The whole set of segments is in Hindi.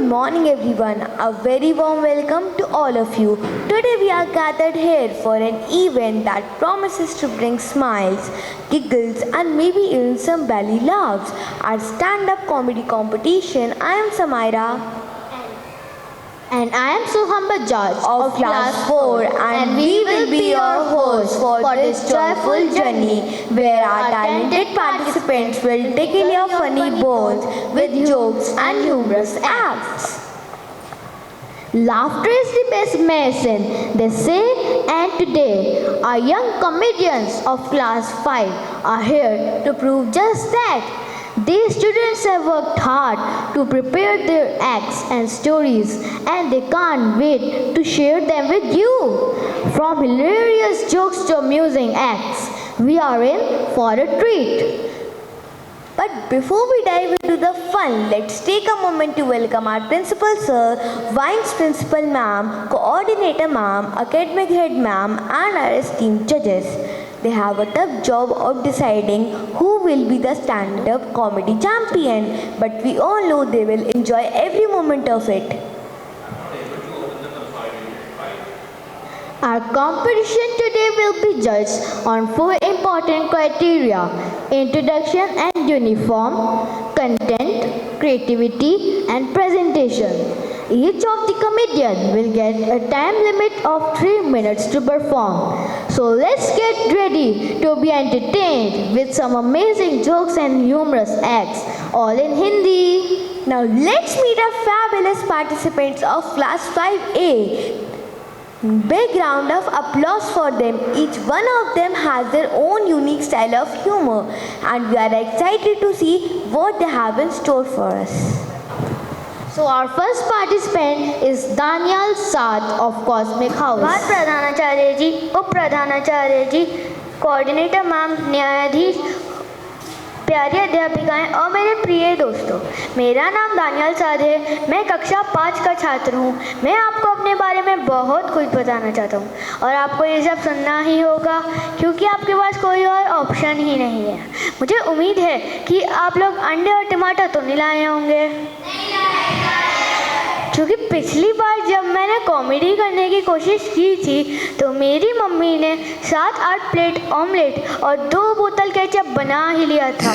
morning everyone, a very warm welcome to all of you. Today we are gathered here for an event that promises to bring smiles, giggles and maybe even some belly laughs. Our stand-up comedy competition. I am Samaira. And I am Suhamba George of class 4 and we will be your hosts for this joyful journey where our talented participants will tickle your funny bones with jokes and humorous acts. Laughter is the best medicine, they say, and today our young comedians of class 5 are here to prove just that. These students have worked hard to prepare their acts and stories and they can't wait to share them with you. From hilarious jokes to amusing acts, we are in for a treat. But before we dive into the fun, let's take a moment to welcome our Principal Sir, Vice Principal Ma'am, Coordinator Ma'am, Academic Head Ma'am and our esteemed judges. They have a tough job of deciding who will be the stand-up comedy champion, but we all know they will enjoy every moment of it. Our competition today will be judged on 4 important criteria: introduction and uniform, content, creativity and presentation. Each of the comedian will get a time limit of 3 minutes to perform. So let's get ready to be entertained with some amazing jokes and humorous acts, all in Hindi. Now let's meet our fabulous participants of class 5A. Big round of applause for them. Each one of them has their own unique style of humor and we are excited to see what they have in store for us. So our first participant is Daniel Saad of Cosmic House. बात प्रधानाचार्य जी, उप प्रधानाचार्य जी, कोऑर्डिनेटर मैम, न्यायाधीश, प्यारी अध्यापिकाएं और मेरे प्रिय दोस्तों, मेरा नाम दानियल साद है। मैं कक्षा 5 का छात्र हूँ। मैं आपको अपने बारे में बहुत कुछ बताना चाहता हूँ और आपको ये सब सुनना ही होगा क्योंकि आपके पास कोई और ऑप्शन ही नहीं है। मुझे उम्मीद है कि आप लोग अंडे और टमाटर तो नहीं लाए होंगे, क्योंकि पिछली बार जब मैंने कॉमेडी करने की कोशिश की थी तो मेरी मम्मी ने 7-8 प्लेट ऑमलेट और 2 बोतल केचप बना ही लिया था।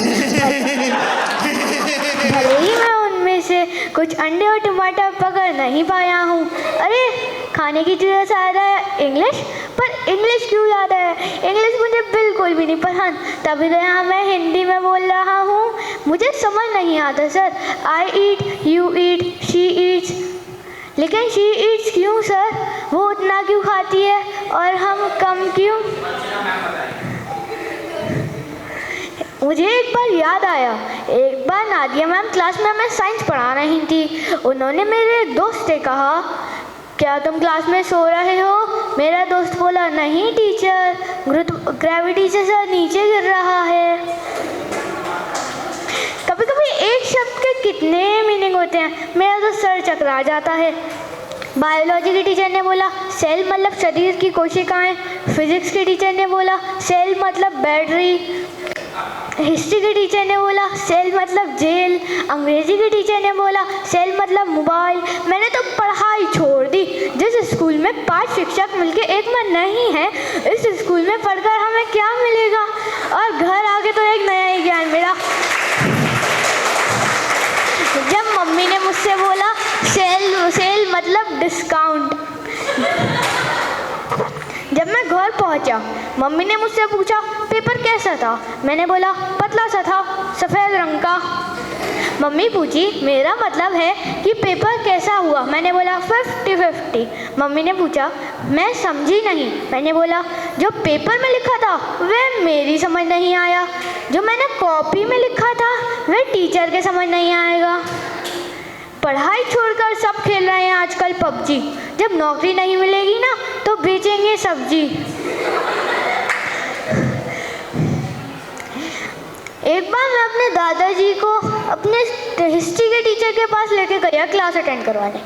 भले ही मैं उनमें से कुछ अंडे और टमाटर पकड़ नहीं पाया हूँ। अरे खाने की चीज़ें से याद है इंग्लिश, पर इंग्लिश क्यों याद है? इंग्लिश मुझे बिल्कुल भी नहीं पसंद, तभी तो यहाँ मैं हिंदी में बोल रहा हूँ। मुझे समझ नहीं आता sir. I eat, you eat, she Yeats, लेकिन शी ईट्स क्यों सर? वो उतना क्यों खाती है और हम कम क्यों? मुझे एक बार याद आया, एक बार नादिया मैम क्लास में हमें साइंस पढ़ा रही थी। उन्होंने मेरे दोस्त से कहा, क्या तुम क्लास में सो रहे हो? मेरा दोस्त बोला, नहीं टीचर, ग्रेविटी से सर नीचे गिर रहा है। कभी कभी एक शब्द के कितने मीनिंग होते हैं, मेरा तो सर चकरा जाता है। बायोलॉजी के टीचर ने बोला सेल मतलब शरीर की कोशिकाएं। फिजिक्स के टीचर ने बोला सेल मतलब बैटरी। हिस्ट्री के टीचर ने बोला सेल मतलब जेल। अंग्रेजी के टीचर ने बोला सेल मतलब मोबाइल। मैंने तो पढ़ाई छोड़ दी। जिस स्कूल में 5 शिक्षक मिलके एक में नहीं है, इस स्कूल में पढ़कर हमें क्या मिलेगा? और घर आके तो एक नया ही ज्ञान मिला। जब मम्मी ने मुझसे बोला सेल मतलब डिस्काउंट। जब मैं घर पहुंचा, मम्मी ने मुझसे पूछा पेपर कैसा था? मैंने बोला पतला सा था, सफ़ेद रंग का। मम्मी पूछी मेरा मतलब है कि पेपर कैसा हुआ? मैंने बोला 50-50। मम्मी ने पूछा मैं समझी नहीं। मैंने बोला जो पेपर में लिखा था वह मेरी समझ नहीं आया, जो मैंने कॉपी में लिखा था वह टीचर के समझ नहीं आएगा। पढ़ाई छोड़कर सब खेल रहे हैं आजकल पबजी। जब नौकरी नहीं मिलेगी ना तो बेचेंगे सब्जी। एक बार मैं अपने दादाजी को अपने हिस्ट्री के टीचर के पास लेके गया क्लास अटेंड करवाने।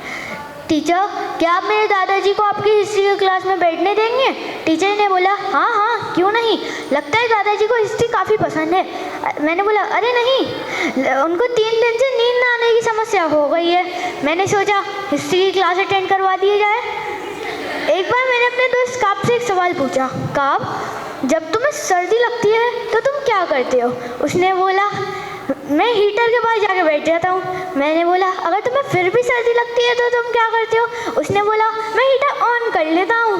टीचर, क्या आप मेरे दादाजी को आपकी हिस्ट्री की क्लास में बैठने देंगे? टीचर ने बोला हाँ हाँ क्यों नहीं, लगता है दादाजी को हिस्ट्री काफ़ी पसंद है। मैंने बोला अरे नहीं, उनको 3 दिन से नींद ना आने की समस्या हो गई है। मैंने सोचा हिस्ट्री की क्लास अटेंड करवा दी जाए। एक बार मैंने अपने दोस्त काब से एक सवाल पूछा, काब जब तुम्हें सर्दी लगती है तो तुम क्या करते हो? उसने बोला मैं हीटर के पास जाके बैठ जाता हूँ। मैंने बोला अगर तुम्हें फिर भी सर्दी लगती है तो तुम क्या करते हो? उसने बोला मैं हीटर ऑन कर लेता हूँ।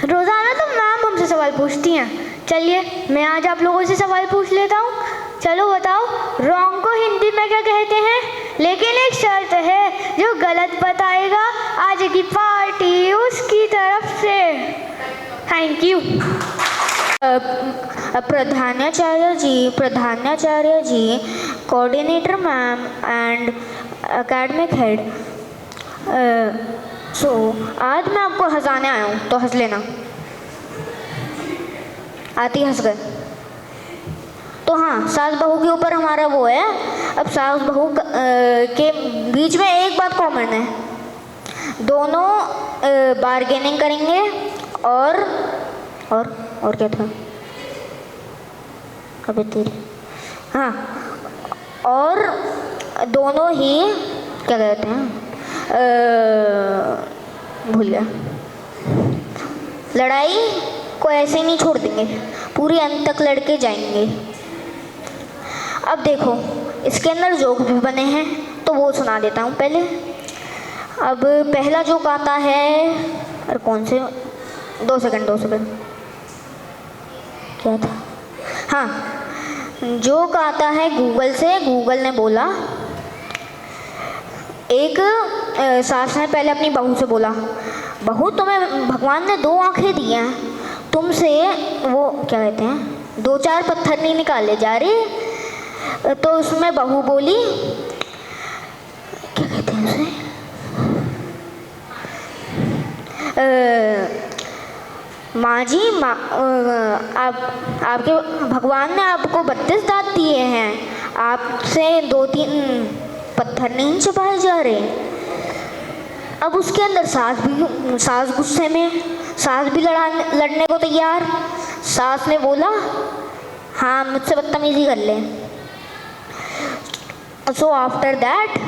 रोज़ाना तो मैम हमसे सवाल पूछती हैं। चलिए मैं आज आप लोगों से सवाल पूछ लेता हूँ। चलो बताओ, रॉन्ग को हिंदी में क्या कहते हैं? लेकिन एक शर्त है, जो गलत बताएगा आज की पार्टी उसकी तरफ से। Thank you. प्रधानाचार्य जी, coordinator ma'am and academic head, so आज मैं आपको हंसाने आया हूँ, तो हंस लेना। आती हंस गए तो हाँ, सास बहू के ऊपर हमारा वो है। अब सास बहू के बीच में एक बात कॉमन है, दोनों बार्गेनिंग करेंगे और क्या था अबे तेरी, हाँ, और दोनों ही क्या कहते हैं, भूल गया। लड़ाई को ऐसे नहीं छोड़ देंगे, पूरे अंत तक लड़के जाएंगे। अब देखो इसके अंदर जोक भी बने हैं, तो वो सुना देता हूँ पहले। अब पहला जोक आता है, और कौन से, 2 सेकंड क्या था, हाँ, जोक आता है गूगल से। गूगल ने बोला, एक सास ने पहले अपनी बहू से बोला, बहू तुम्हें भगवान ने 2 आंखें दी हैं, तुमसे वो क्या कहते हैं 2-4 पत्थर नहीं निकाले जा रहे। तो उसमें बहू बोली, क्या कहते हैं उसे, माँ जी, आपके भगवान ने आपको 32 दांत दिए हैं, आपसे 2-3 पत्थर नहीं छुपाए जा रहे। अब उसके अंदर सास गुस्से में, सास भी लड़ने को तैयार। सास ने बोला, हाँ मुझसे बदतमीजी कर ले। सो आफ्टर दैट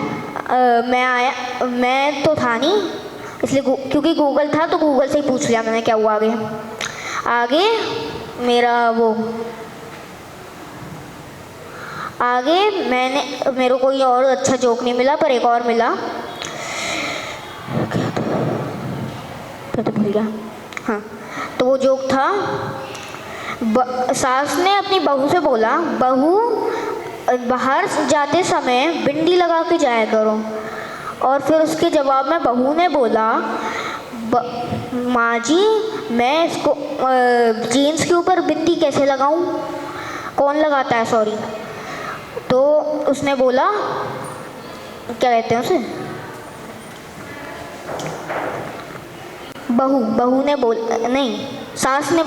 मैं तो था नहीं, इसलिए क्योंकि गूगल था तो गूगल से ही पूछ लिया मैंने क्या हुआ आगे मेरे कोई और अच्छा जोक नहीं मिला, पर एक और मिला, क्या तो भूल गया। हाँ, तो वो जोक था, सास ने अपनी बहू से बोला, बहू बाहर जाते समय बिंदी लगा के जाया करो। और फिर उसके जवाब में बहू ने बोला, माँ जी मैं इसको जीन्स के ऊपर बिंदी कैसे लगाऊं, कौन लगाता है, सॉरी। तो उसने बोला, क्या कहते हैं उसे, बहू ने बोला, नहीं, सास ने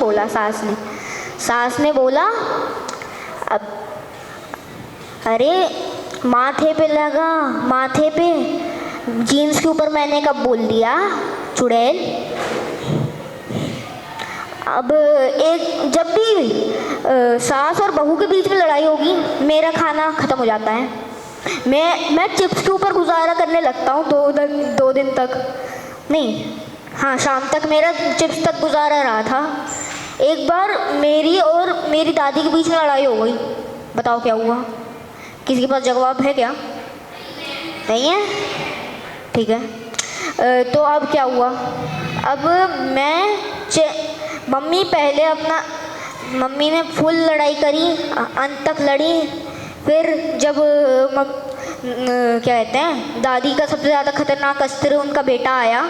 बोला, अब अरे माथे पे जीन्स के ऊपर मैंने कब बोल दिया, चुड़ैल। अब जब भी सास और बहू के बीच में लड़ाई होगी, मेरा खाना ख़त्म हो जाता है। मैं चिप्स के ऊपर गुजारा करने लगता हूँ 2 दिन तक, नहीं, हाँ, शाम तक मेरा चिप्स तक गुजारा रहा था। एक बार मेरी और मेरी दादी के बीच में लड़ाई हो गई, बताओ क्या हुआ? किसी के पास जवाब है क्या? नहीं है, ठीक है। तो अब क्या हुआ, अब मम्मी ने फुल लड़ाई करी, अंत तक लड़ी। फिर जब क्या कहते हैं, दादी का सबसे ज़्यादा खतरनाक अस्त्र उनका बेटा आया,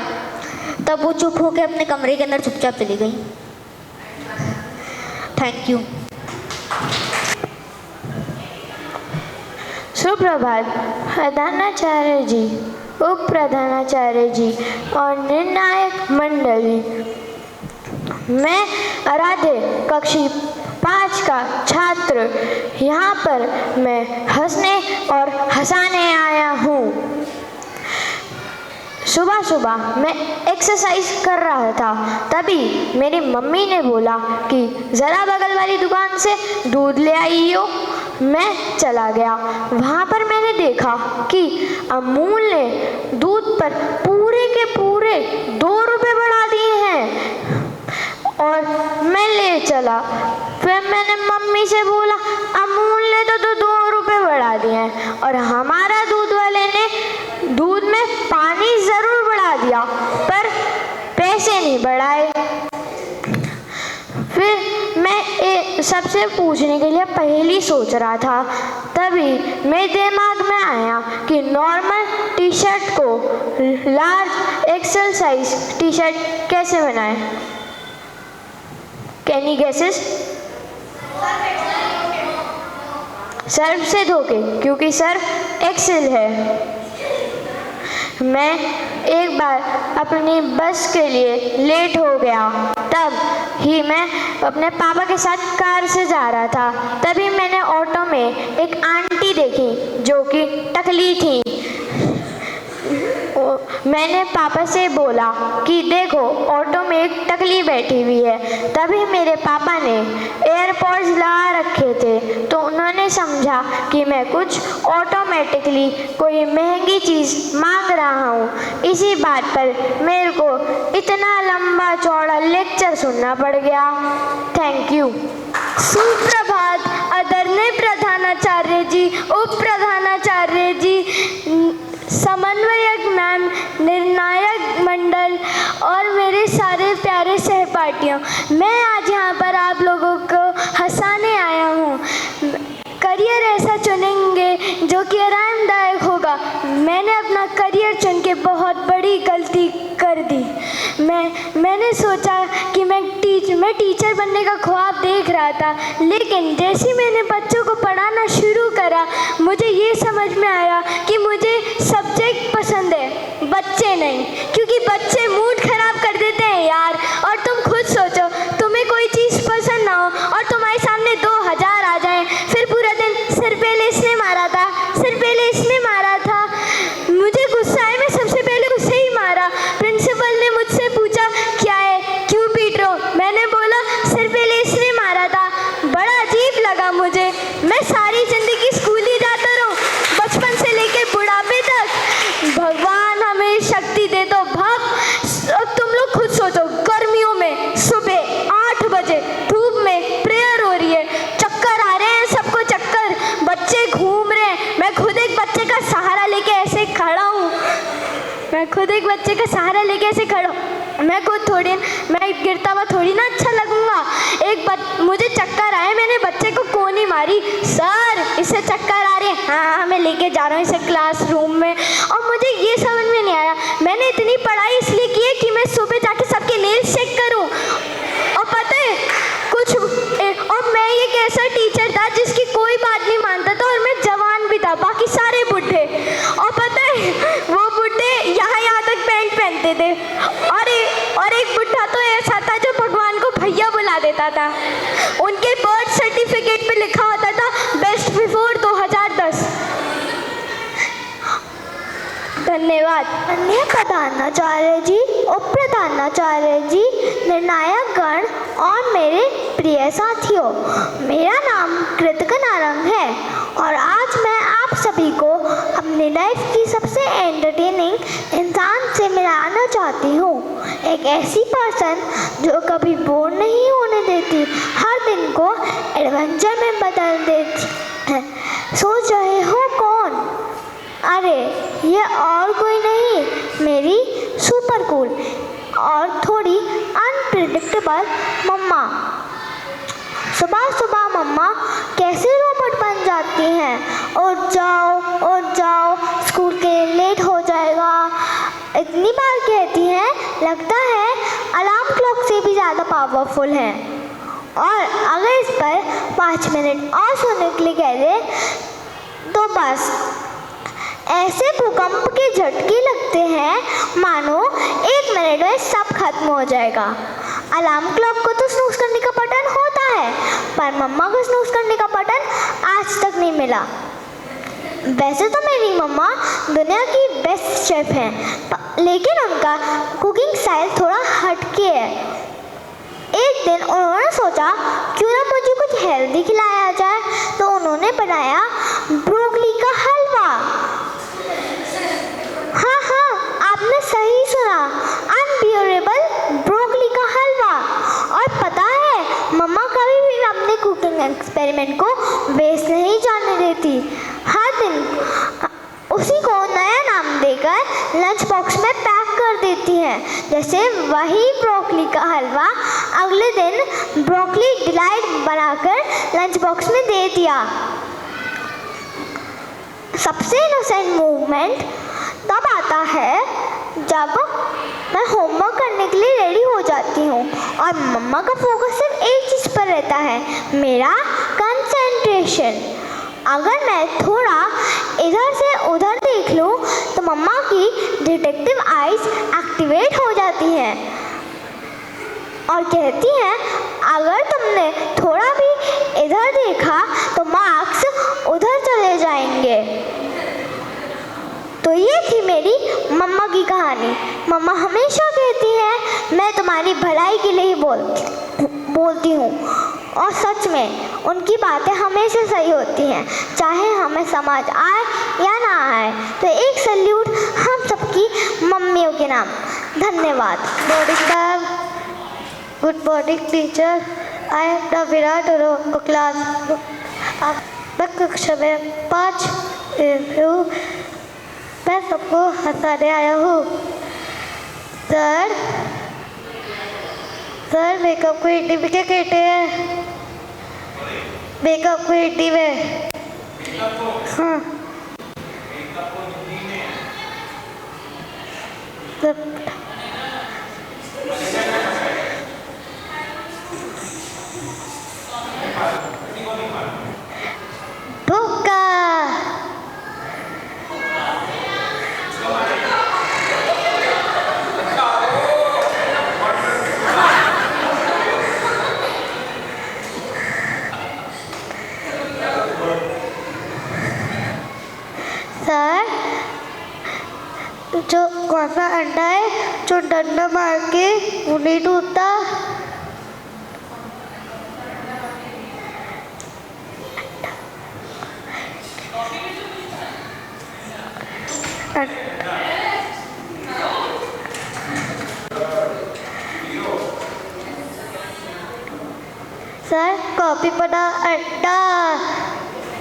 तब वो चुप होकर अपने कमरे के अंदर चुपचाप चली गई। Thank you. सुप्रभात प्रधानाचार्य जी, उप प्रधानाचार्य जी और निर्णायक मंडली। मैं आराध्य कक्षी 5 का छात्र यहाँ पर मैं हंसने और हंसाने आया हूँ। सुबह सुबह मैं एक्सरसाइज कर रहा था, तभी मेरी मम्मी ने बोला कि ज़रा बगल वाली दुकान से दूध ले आई हो। मैं चला गया। वहाँ पर मैंने देखा कि अमूल ने दूध पर पूरे के पूरे 2 रुपए बढ़ा दिए हैं और मैं ले चला। फिर मैंने मम्मी से बोला, अमूल ने तो 2 रुपए बढ़ा दिए हैं और हमारा दूध वाले ने दूध में पानी ज़रूर बढ़ा दिया पर पैसे नहीं बढ़ाए। फिर मैं सबसे पूछने के लिए पहेली सोच रहा था, तभी मेरे दिमाग में आया कि नॉर्मल टी शर्ट को large XL size T shirt कैसे बनाएं? Can you guesses? सर्फ से धोके, क्योंकि सर्फ एक्सेल है। मैं एक बार अपनी बस के लिए लेट हो गया, तब ही मैं अपने पापा के साथ कार से जा रहा था। तभी मैंने ऑटो में एक आंटी देखी जो कि टकली थी। मैंने पापा से बोला कि देखो ऑटो में एक टकली बैठी हुई है। तभी मेरे पापा ने एयरपॉड्स ला रखे थे, तो उन्होंने समझा कि मैं कुछ ऑटोमेटिकली कोई महंगी चीज़ मांग रहा हूँ। इसी बात पर मेरे को इतना लंबा चौड़ा लेक्चर सुनना पड़ गया। Thank you. सुप्रभात आदरणीय प्रधानाचार्य जी, उप प्रधानाचार्य जी, समन्वयक मैम, निर्णायक मंडल और मेरे सारे प्यारे सहपाठियों, मैं आज यहाँ पर आप लोगों को हंसाने आया हूँ। करियर ऐसा चुनेंगे जो कि आरामदायक होगा। मैंने अपना करियर चुन के बहुत बड़ी गलती कर दी। मैंने सोचा कि मैं टीचर बनने का ख्वाब देख रहा था, लेकिन जैसे ही मैंने बच्चों को पढ़ाना शुरू करा, मुझे ये समझ में आया कि मुझे सब्जेक्ट पसंद है, बच्चे नहीं। क्योंकि बच्चे मूड खराब कर देते हैं यार। और तुम खुद सोचो, तुम्हें कोई चीज़ पसंद ना हो और तुम्हारे सामने 2000 आ जाएं, फिर पूरा दिन सिर पहले इसने मारा था, सिर पहले इसने मारा था। मुझे गुस्सा आया, मैं सबसे पहले उसे ही मारा। प्रिंसिपल ने मुझसे पूछा क्या है, क्यों पीट रहे हो? मैंने बोला सिर पहले इसने मारा था। बड़ा अजीब लगा मुझे। मैं सारी ज़िंदगी स्कूल ही जाता रहूं, बचपन से लेकर बुढ़ापे तक। भगवान हमें शक्ति दे दो। अब तुम लोग खुद सोचो, गर्मियों में सुबह 8 बजे धूप में प्रेयर हो रही है, चक्कर आ रहे हैं सबको, चक्कर, बच्चे घूम रहे हैं। मैं खुद एक बच्चे का सहारा लेके ऐसे खड़ा हूँ। मैं गिरता हुआ थोड़ी ना अच्छा लगूंगा। मुझे चक्कर आए, मैंने बच्चे को कोनी मारी, सर इसे चक्कर आ रहे हैं। हाँ, मैं लेके जा रहा हूँ इसे क्लासरूम में। और मुझे ये समझ में नहीं आया, मैंने इतनी पढ़ाई इसलिए की है कि मैं सुबह जाके सबके नेल्स चेक करूँ। और पता है और मैं एक ऐसा टीचर था जिसकी कोई बात नहीं मानता था, और मैं जवान भी था, बाकी सारे बुढ़े। और पता है वो बुढ़े यहाँ तक पैंट पहनते थे। और एक बुढ़ा तो ऐसा था जो भगवान को भैया बुला देता था। उनके बर्थ सर्टिफिकेट पे लिखा होता था बेस्ट बिफोर 2010। धन्यवाद। माननीय प्रधानाचार्य जी, उप प्रधानाचार्य जी, निर्णायक गण और मेरे प्रिय साथियों, मेरा नाम कृतिका नारंग है और आज मैं आप सभी को अपनी लाइफ की सबसे एंटरटेनिंग इंसान से मिलाना चाहती हूँ। एक ऐसी पर्सन जो कभी बोर नहीं होने देती, हर दिन को एडवेंचर में बदल देती है। सोच रहे हो कौन? अरे ये और कोई नहीं, मेरी सुपर कूल और थोड़ी अनप्रिडिक्टेबल मम्मा। सुबह सुबह मम्मा कैसे रोबोट बन जाती हैं। उठ जाओ, स्कूल के लिए लेट हो जाएगा, इतनी बार कहती हैं, लगता है अलार्म क्लॉक से भी ज़्यादा पावरफुल है। और अगर इस पर 5 मिनट और सोने के लिए कह दे तो बस ऐसे भूकंप के झटके लगते हैं मानो 1 मिनट में सब खत्म हो जाएगा। अलार्म क्लॉक को तो स्नूज करने का बटन होता है, पर मम्मा को स्नूज करने का बटन आज तक नहीं मिला। वैसे तो मेरी मम्मा दुनिया की बेस्ट शेफ हैं, लेकिन उनका कुकिंग स्टाइल थोड़ा हटके है। एक दिन उन्होंने सोचा क्यों ना मुझे कुछ हेल्दी खिलाया जाए, तो उन्होंने बनाया ब्रोकली का हलवा। हाँ हाँ, आपने सही सुना, अनबियरेबल ब्रोकली का हलवा। और पता है, मम्मा कभी भी अपने कुकिंग एक्सपेरिमेंट को वेस्ट नहीं जाने देती। हर दिन उसी को नया नाम देकर लंच बॉक्स में पैक कर देती हैं। जैसे वही ब्रोकली का हलवा अगले दिन ब्रोकली डिलाइट बनाकर लंच बॉक्स में दे दिया। सबसे इनोसेंट मूवमेंट तब आता है जब मैं होमवर्क करने के लिए रेडी हो जाती हूँ और मम्मा का फोकस सिर्फ एक चीज़ पर रहता है, मेरा कंसंट्रेशन। अगर मैं थोड़ा इधर से उधर देख लूँ तो मम्मा की डिटेक्टिव आइज एक्टिवेट हो जाती हैं और कहती हैं, अगर तुमने थोड़ा भी इधर देखा तो मार्क्स उधर चले जाएंगे। तो ये थी मेरी मम्मा की कहानी। मम्मा हमेशा कहती हैं, मैं तुम्हारी भलाई के लिए ही बोलती हूँ। और सच में उनकी बातें हमेशा सही होती हैं, चाहे हमें समझ आए या ना आए। तो एक सैल्यूट हम सबकी मम्मियों के नाम। धन्यवाद। Morning ma'am, good morning teacher. I am the Virat class. मैं कक्षा में 5 हूँ। मैं सबको हंसाने आया हूँ। सर मेकअप को हिंदी में क्या कहते हैं? मेकअप को हिंदी में, हाँ, धोखा। सर, जो कौन सा अंडा है जो डंडा मार के वो नहीं टूटता? सर, कॉफी बना अंडा।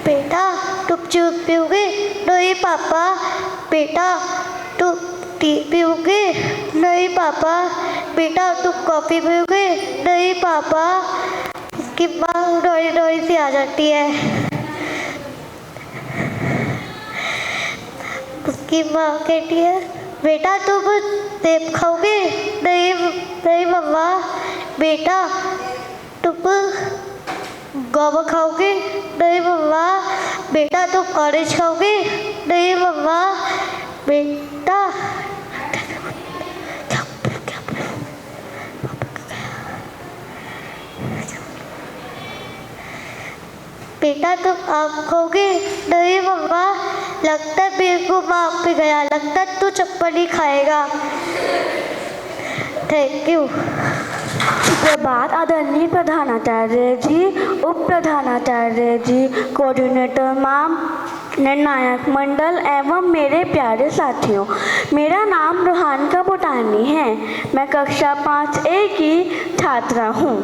बेटा तुम जूस पियोगे? नहीं पापा। बेटा तुम टी पियोगे? नहीं पापा। बेटा तुम कॉफ़ी पियोगे? नहीं पापा। उसकी माँ डोरी डोरी सी आ जाती है। उसकी माँ कहती है, बेटा तुम सेब खाओगे? नहीं नहीं मम्मा। बेटा तुम गुआवा खाओगे? नहीं मम्मा। बेटा तुम ऑरेंज खाओगे? नहीं मम्मा। बेटा बेटा तुम आम खाओगे? नहीं मम्मा। लगता है मेरे को माफ पे गया, लगता है तू चप्पल ही खाएगा। Thank you. सुप्रभात आदरणीय प्रधानाचार्य जी, उप प्रधानाचार्य जी, कोऑर्डिनेटर मैम, निर्णायक मंडल एवं मेरे प्यारे साथियों। मेरा नाम रूहानिका बुटानी है। मैं कक्षा 5A की छात्रा हूँ।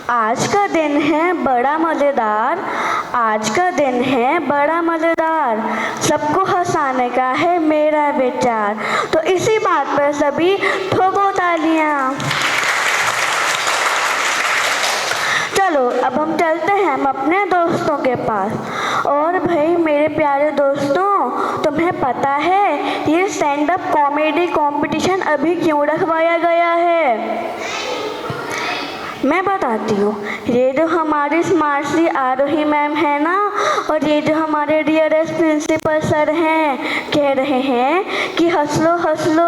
आज का दिन है बड़ा मज़ेदार, आज का दिन है बड़ा मज़ेदार। सबको हंसाने का है मेरा विचार। तो इसी बात पर सभी ठोको तालियाँ। चलो अब हम चलते हैं हम अपने दोस्तों के पास। और भाई मेरे प्यारे दोस्तों, तुम्हें पता है ये स्टैंड अप कॉमेडी कंपटीशन अभी क्यों रखवाया गया है? मैं बताती हूँ। ये जो हमारी स्मार्ट सी आरोही मैम है ना, और ये जो हमारे डियरेस्ट प्रिंसिपल सर हैं, कह रहे हैं कि हंस लो,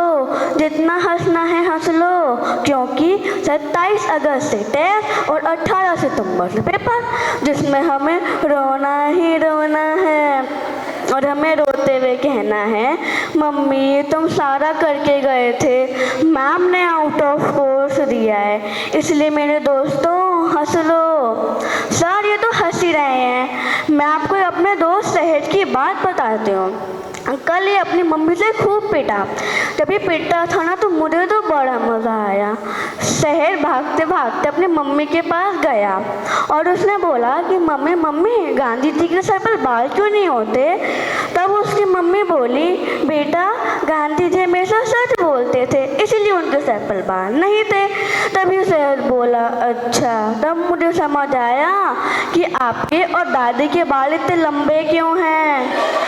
जितना हंसना है हंस लो, क्योंकि 27 अगस्त से टेस्ट और 18 सितंबर से पेपर, जिसमें हमें रोना ही रोना है और हमें रोते हुए कहना है, मम्मी तुम सारा करके गए थे, मैम ने आउट ऑफ कोर्स दिया है, इसलिए मेरे दोस्तों हंस लो। सर ये तो हंस ही रहे हैं। मैं आपको अपने दोस्त शहर की बात बताती हूँ। कल ये अपनी मम्मी से खूब पिटा। जब ये पिटा था ना तो मुझे तो बड़ा मज़ा आया। शहर भागते भागते अपनी मम्मी के पास गया और उसने बोला कि मम्मी मम्मी गांधी जी के सर पर बाल क्यों नहीं होते। तब उसकी मम्मी बोली, बेटा गांधी जी हमेशा सच बोलते थे इसीलिए उनके सर पर बाल नहीं थे। तभी शहर बोला, अच्छा। तब मुझे समझ आया कि आपके और दादी के बाल इतने लंबे क्यों हैं।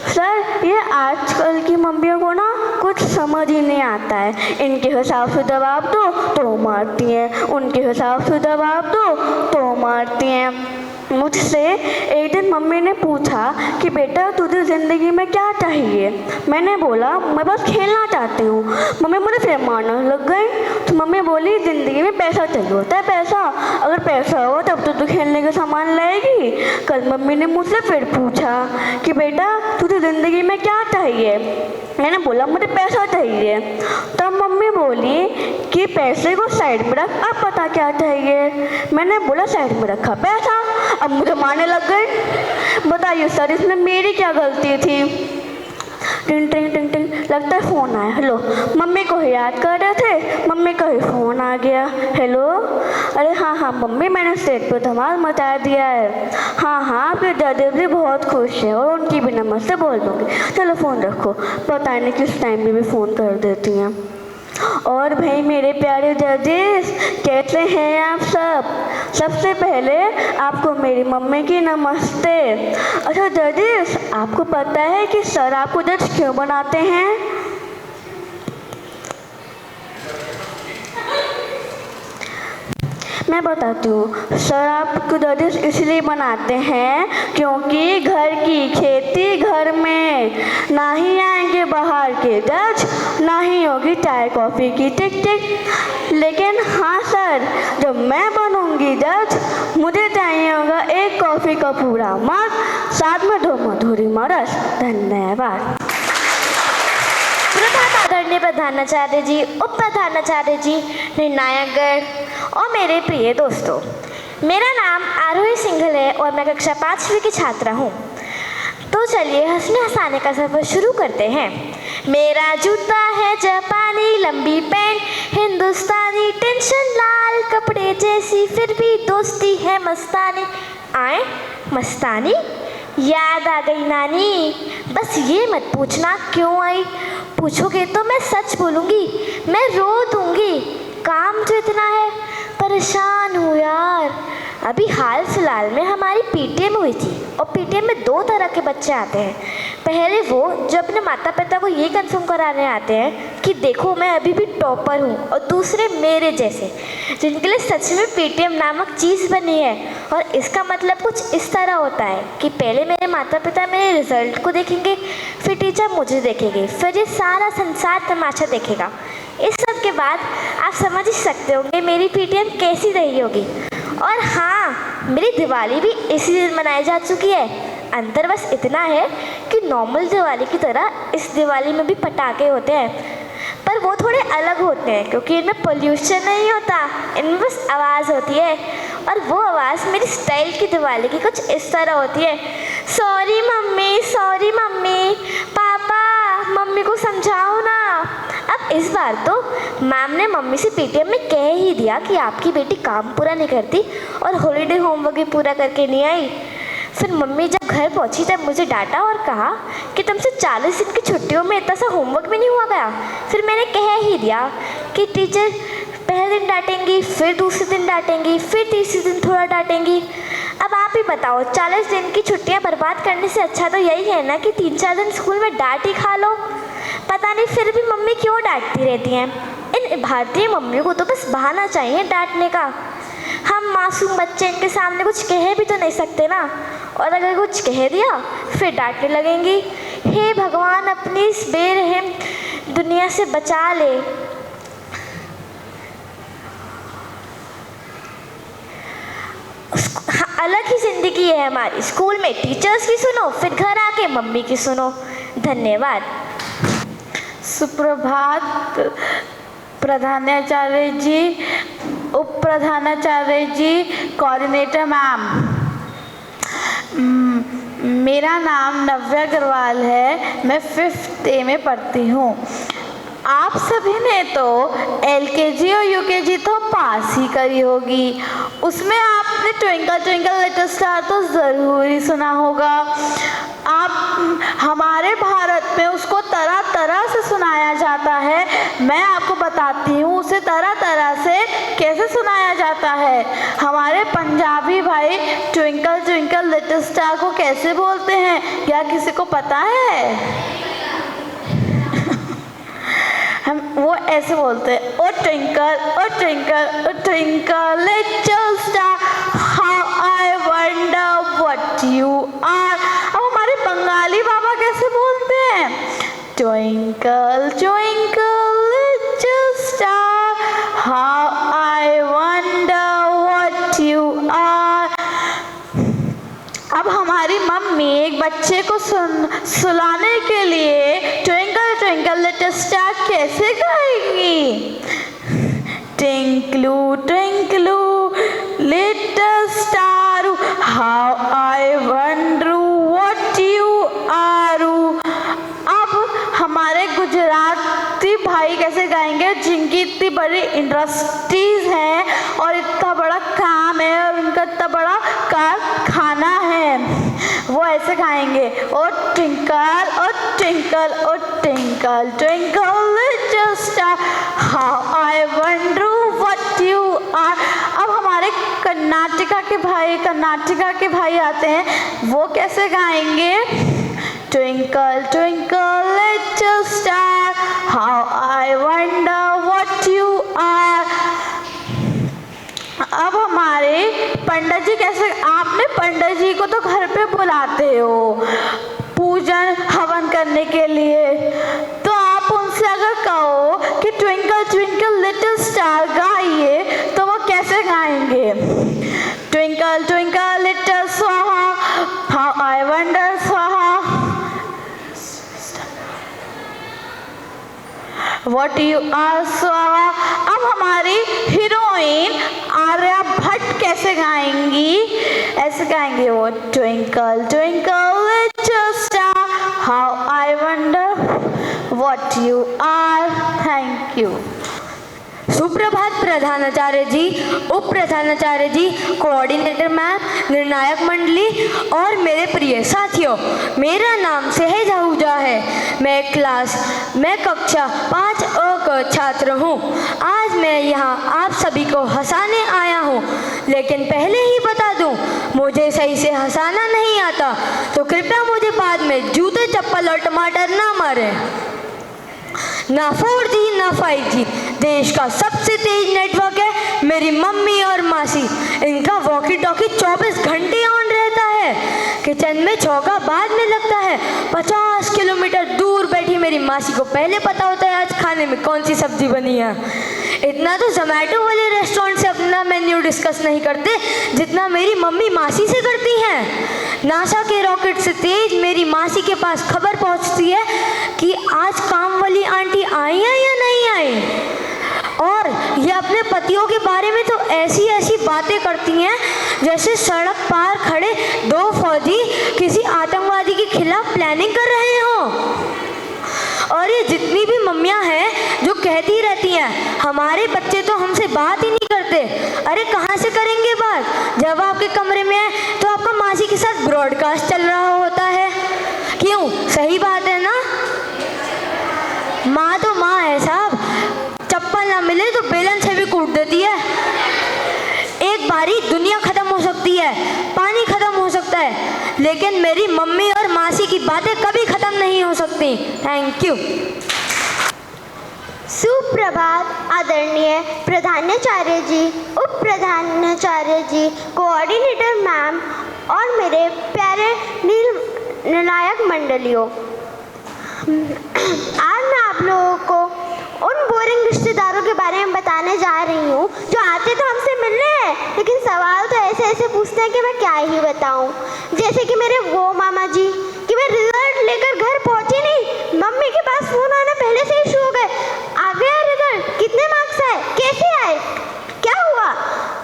सर ये आजकल की मम्मियों को ना कुछ समझ ही नहीं आता है। इनके हिसाब से जवाब दो तो मारती हैं, उनके हिसाब से जवाब दो तो मारती हैं। मुझसे एक दिन मम्मी ने पूछा कि बेटा तुझे ज़िंदगी में क्या चाहिए। मैंने बोला मैं बस खेलना चाहती हूँ। मम्मी मुझे फिर मारने लग गई। तो मम्मी बोली ज़िंदगी में पैसा चाहिए होता है, पैसा। अगर पैसा हो तब तो तू खेलने का सामान लाएगी। कल मम्मी ने मुझसे फिर पूछा कि बेटा तुझे ज़िंदगी में क्या चाहिए। मैंने बोला मुझे पैसा चाहिए। तब मम्मी बोली कि पैसे को साइड में रख, अब पता क्या चाहिए। मैंने बोला साइड में रखा पैसा। अब मुझे मारने लग गए। बताइए सर इसमें मेरी क्या गलती थी। टिंग टिंग टिंग टिंग लगता है फ़ोन आया। हेलो, मम्मी को याद कर रहे थे, मम्मी का ही फ़ोन आ गया। हेलो, अरे हाँ हाँ मम्मी मैंने स्टेट पे धमाल मचा दिया है। हाँ हाँ आपके दादी भी बहुत खुश हैं और उनकी भी नमस्ते बोल दूँगी। चलो फ़ोन रखो। पता नहीं किस टाइम में भी फ़ोन कर देती हैं। और भाई मेरे प्यारे जजेस कैसे हैं आप सब। सबसे पहले आपको मेरी मम्मी की नमस्ते। अच्छा जजेस आपको पता है कि सर आपको जज क्यों बनाते हैं। मैं बताती हूँ। सर आपको जजेस इसलिए बनाते हैं क्योंकि घर की खेती घर में, ना ही आएंगे बाहर के जज, ना ही होगी चाय कॉफ़ी की टिक टिक। लेकिन हाँ सर जब मैं बनूंगी जज मुझे चाहिए होगा एक कॉफ़ी का पूरा मग, साथ में 2 मधुरी मरस। धन्यवाद। आदरणीय प्रधानाचार्य जी, उप प्रधानाचार्य जी, निर्णायकगण और मेरे प्रिय दोस्तों, मेरा नाम आरोही सिंघल है और मैं कक्षा 5वीं की छात्रा हूँ। तो चलिए हंसने हंसाने का सफर शुरू करते हैं। मेरा जूता है जापानी, लंबी पैंट हिंदुस्तानी, टेंशन लाल कपड़े जैसी फिर भी दोस्ती है मस्तानी। आए मस्तानी, याद आ गई नानी। बस ये मत पूछना क्यों आई, पूछोगे तो मैं सच बोलूँगी, मैं रो दूँगी। काम तो इतना है, परेशान हूँ यार। अभी हाल फिलहाल में हमारी पीटीएम हुई थी और पीटीएम में 2 तरह के बच्चे आते हैं। पहले वो जो अपने माता पिता को ये कंफर्म कराने आते हैं कि देखो मैं अभी भी टॉपर हूँ, और दूसरे मेरे जैसे जिनके लिए सच में पीटीएम नामक चीज़ बनी है। और इसका मतलब कुछ इस तरह होता है कि पहले मेरे माता पिता मेरे रिजल्ट को देखेंगे, फिर टीचर मुझे देखेंगे, फिर ये सारा संसार तमाशा देखेगा। इस सब के बाद आप समझ ही सकते होंगे मेरी पीटीएम कैसी रही होगी। और हाँ, मेरी दिवाली भी इसी दिन मनाई जा चुकी है। अंतर बस इतना है कि नॉर्मल दिवाली की तरह इस दिवाली में भी पटाखे होते हैं, पर वो थोड़े अलग होते हैं क्योंकि इनमें पोल्यूशन नहीं होता, इनमें बस आवाज़ होती है। और वो आवाज़ मेरी स्टाइल की दिवाली की कुछ इस तरह होती है, सॉरी मम्मी, पापा मम्मी को समझाओ ना। अब इस बार तो मैम ने मम्मी से पीटीएम में कह ही दिया कि आपकी बेटी काम पूरा नहीं करती और हॉलीडे होमवर्क भी पूरा करके नहीं आई। फिर मम्मी जब घर पहुंची तब मुझे डांटा और कहा कि तुमसे 40 दिन की छुट्टियों में इतना सा होमवर्क भी नहीं हुआ गया। फिर मैंने कह ही दिया कि टीचर पहले दिन डांटेंगी, फिर दूसरे दिन डांटेंगी, फिर तीसरे दिन थोड़ा डांटेंगी। अब आप ही बताओ, 40 दिन की छुट्टियां बर्बाद करने से अच्छा तो यही है ना कि 3-4 दिन स्कूल में डांट ही खा लो। पता नहीं फिर भी मम्मी क्यों डांटती रहती हैं। इन भारतीय मम्मियों को तो बस बहाना चाहिए डांटने का। हम मासूम बच्चे इनके सामने कुछ कह भी तो नहीं सकते ना, और अगर कुछ कह दिया फिर डांटने लगेंगी। हे भगवान अपनी इस बेरहम दुनिया से बचा ले। हाँ, अलग ही जिंदगी है हमारी। स्कूल में टीचर्स की सुनो, फिर घर आके मम्मी की सुनो। धन्यवाद। सुप्रभात प्रधानाचार्य जी, उप प्रधानाचार्य जी, कोऑर्डिनेटर मैम। मेरा नाम नव्या अग्रवाल है, मैं 5th A में पढ़ती हूँ। आप सभी ने तो LKG और UKG तो पास ही करी होगी, उसमें आपने ट्विंकल ट्विंकल लिटिल स्टार तो ज़रूर ही सुना होगा। आप हमारे भारत में उसको तरह तरह से सुनाया जाता है। मैं आपको बताती हूँ उसे तरह तरह से कैसे सुनाया जाता है। हमारे पंजाबी भाई ट्विंकल ट्विंकल लिटिल स्टार को कैसे बोलते हैं, क्या किसी को पता है? हम वो ऐसे बोलते हैं, oh twinkle little star, how I wonder what you are. अब हमारे बंगाली बाबा कैसे बोलते हैं? Twinkle twinkle little star, how I wonder what you are. अब हमारी मम्मी एक बच्चे को सुलाने के लिए ट्विंकल ट्विंकल लिटिल स्टार कैसे गाएंगी? Twinkle twinkle little star, how I wonder what you are. अब हमारे गुजराती भाई कैसे गाएंगे, जिनकी इतनी बड़ी इंडस्ट्रीज हैं और इतना बड़ा काम है और उनका इतना बड़ा कारखाना है, वो ऐसे गाएंगे, oh twinkle twinkle little star, how I wonder what you are. अब हमारे कर्नाटका के भाई आते हैं, वो कैसे गाएंगे? Twinkle twinkle little star, how I wonder what you are. अब हमारे पंडित जी कैसे, आपने पंडित जी को तो घर पे बुलाते हो पूजन हवन करने के लिए, तो आप उनसे अगर कहो कि ट्विंकल ट्विंकल लिटिल स्टार गाइए, तो वो कैसे गाएंगे? ट्विंकल ट्विंकल लिटिल स्वाहा, हाउ आई वंडर स्वाहा व्हाट यू आर स्वाहा। अब हमारी हीरोइन आर्या भट्ट कैसे गाएंगी? ऐसे गाएंगे वो, twinkle twinkle little star, how I wonder what you are. Thank you. सुप्रभात प्रधानाचार्य जी, उप प्रधानाचार्य जी, कोऑर्डिनेटर मैम, निर्णायक मंडली और मेरे प्रिय साथियों। मेरा नाम सहज आहूजा है। मैं कक्षा 5A का छात्र हूँ। आज मैं यहाँ आप सभी को हंसाने आया हूँ, लेकिन पहले ही बता दूँ, मुझे सही से हंसाना नहीं आता, तो कृपया मुझे बाद में जूते चप्पल और टमाटर ना मारें। ना 4G ना 5G, देश का सबसे तेज नेटवर्क है मेरी मम्मी और मासी। इनका वॉकी टॉकी 24 घंटे ऑन रहता है। किचन में चौका बाद में लगता है। 50 किलोमीटर दूर बैठी मेरी मासी को पहले पता होता है आज खाने में कौन सी सब्जी बनी है। इतना तो जोमेटो वाले रेस्टोरेंट से अपना मेन्यू डिस्कस नहीं करते जितना मेरी मम्मी मासी से करती हैं। नासा के रॉकेट से तेज मेरी मासी के पास खबर पहुंचती है कि आज काम वाली आंटी आई है या नहीं आई। और ये अपने पतियों के बारे में तो ऐसी ऐसी बातें करती हैं जैसे सड़क पार खड़े 2 फौजी किसी आतंकवादी के खिलाफ प्लानिंग कर रहे हों। और ये जितनी भी मम्मियाँ हैं जो कहती रहती हैं हमारे बच्चे तो हमसे बात ही नहीं करते। अरे कहाँ से करेंगे बात, जब आपके कमरे में है तो आपका मासी के साथ ब्रॉडकास्ट चल रहा होता है। क्यों, सही बात है ना? माँ तो माँ है साहब, चप्पल ना मिले तो बेलन से भी कूट देती है। एक बारी दुनिया खत्म हो सकती है, पानी खत्म हो सकता है, लेकिन मेरी मम्मी और मासी की बातें कभी खत्म नहीं हो सकती। Thank you. सुप्रभात आदरणीय प्रधानाचार्य जी, उप प्रधानाचार्य जी, कोऑर्डिनेटर मैम और मेरे प्यारे निर्णायक मंडलियों। आज मैं आप लोगों को उन बोरिंग रिश्तेदारों के बारे में बताने जा रही हूँ जो आते तो हमसे मिलने, लेकिन सवाल तो ऐसे ऐसे पूछते हैं कि मैं क्या ही बताऊँ। जैसे कि मेरे वो मामा जी कि मैं रिजल्ट लेकर घर पहुँची नहीं, मम्मी के पास फ़ोन आने पहले से ही शुरू हो गए, आ गया रिजल्ट, कितने मार्क्स आए, कैसे आए, क्या हुआ।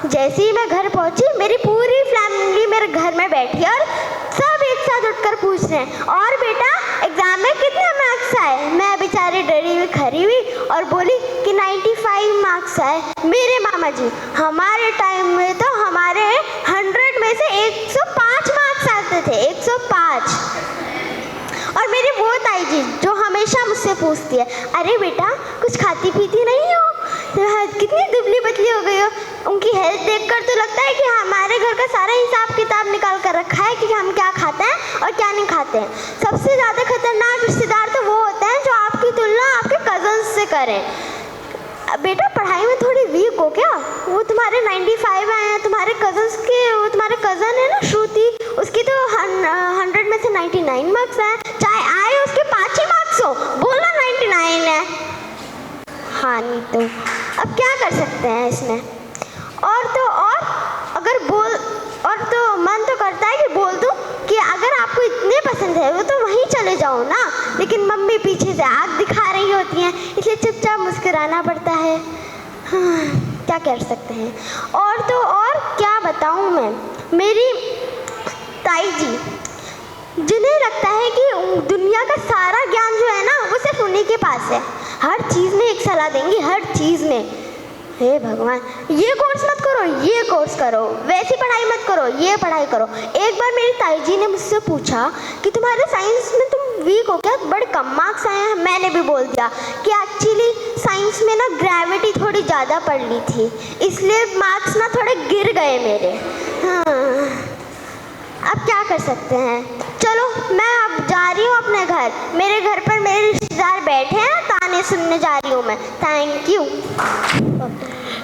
जैसे ही मैं घर पहुँची मेरी पूरी फैमिली मेरे घर में बैठी और सब एक साथ उठकर पूछ रहे हैं, और बेटा एग्जाम में कितने मार्क्स आए। मैं बेचारी डरी हुई खड़ी हुई और बोली कि 95 मार्क्स आए। मेरे मामा जी, हमारे टाइम में तो हमारे 100 में से 105 मार्क्स आते थे, 105। और मेरी वो ताई जी जो हमेशा मुझसे पूछती है, अरे बेटा कुछ खाती पीती नहीं हो, कितनी दुबली पतली हो गई हो। उनकी हेल्थ देखकर तो लगता है कि हमारे घर का सारा हिसाब किताब निकाल कर रखा है कि हम क्या खाते हैं और क्या नहीं खाते हैं। सबसे ज़्यादा खतरनाक रिश्तेदार तो वो होते हैं जो आपकी तुलना आपके कज़न्स से करें। बेटा पढ़ाई में थोड़ी वीक हो क्या, वो तुम्हारे 95 आए हैं, तुम्हारे कज़न्स के, वो तुम्हारे कज़न है ना श्रुति, उसकी तो 100 में से 99 मार्क्स आए, चाहे आए उसके 5 ही मार्क्स हो, बोलना 99 है। हाँ नहीं तो अब क्या कर सकते हैं इसमें। और तो और अगर बोल, और तो मन तो करता है कि बोल दूँ कि अगर आपको इतने पसंद है वो तो वहीं चले जाओ ना, लेकिन मम्मी पीछे से आग दिखा रही होती हैं, इसलिए चुपचाप मुस्कुराना पड़ता है। हाँ, क्या कर सकते हैं। और तो और क्या बताऊँ मैं, मेरी ताई जी जिन्हें लगता है कि दुनिया का सारा ज्ञान जो है ना वो सिर्फ उन्हीं के पास है, हर चीज़ में एक सलाह देंगी, हर चीज़ में। हे भगवान, ये कोर्स मत करो, ये कोर्स करो, वैसी पढ़ाई मत करो, ये पढ़ाई करो। एक बार मेरी ताई जी ने मुझसे पूछा कि तुम्हारे साइंस में तुम वीक हो क्या, बड़े कम मार्क्स आए हैं। मैंने भी बोल दिया कि एक्चुअली साइंस में ना ग्रेविटी थोड़ी ज़्यादा पढ़ ली थी, इसलिए मार्क्स ना थोड़े गिर गए मेरे। हाँ, अब क्या कर सकते हैं। चलो मैं अब जा रही हूँ अपने घर, मेरे घर पर मेरे रिश्तेदार बैठे हैं, ताने सुनने जा रही हूँ मैं। Thank you.